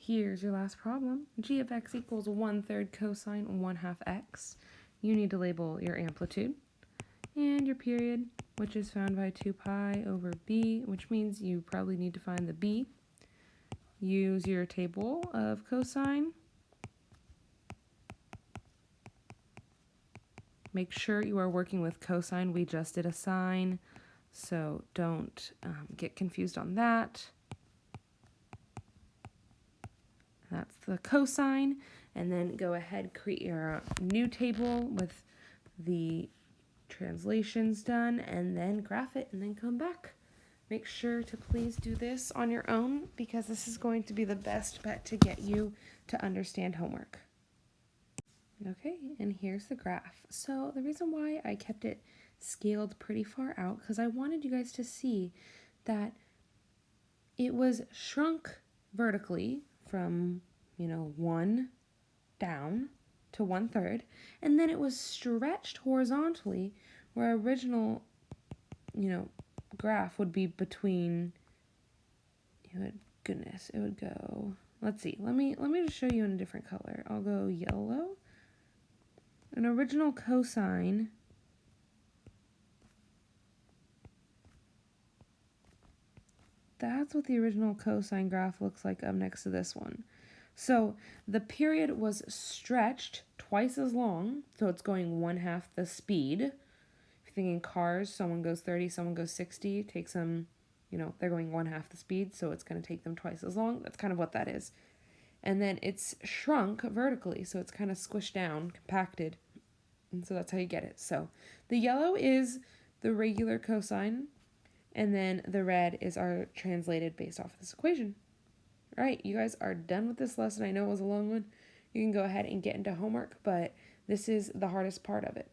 Here's your last problem. G of x equals 1/3 cosine 1/2 x. You need to label your amplitude and your period, which is found by 2 pi over b, which means you probably need to find the b. Use your table of cosine. Make sure you are working with cosine. We just did a sine, so don't get confused on that. That's the cosine, and then go ahead, create your new table with the translations done, and then graph it, and then come back. Make sure to please do this on your own, because this is going to be the best bet to get you to understand homework. Okay, and here's the graph. So the reason why I kept it scaled pretty far out, because I wanted you guys to see that it was shrunk vertically from, 1 down to 1/3, and then it was stretched horizontally where original, graph would be between, it would go, let's see, let me just show you in a different color. I'll go yellow. An original cosine that's what the original cosine graph looks like up next to this one. So the period was stretched twice as long, so it's going 1/2 the speed. If you're thinking cars, someone goes 30, someone goes 60, it takes them, they're going 1/2 the speed, so it's going to take them twice as long. That's kind of what that is. And then it's shrunk vertically, so it's kind of squished down, compacted, and so that's how you get it. So the yellow is the regular cosine, and then the red is our translated based off of this equation. All right, you guys are done with this lesson. I know it was a long one. You can go ahead and get into homework, but this is the hardest part of it.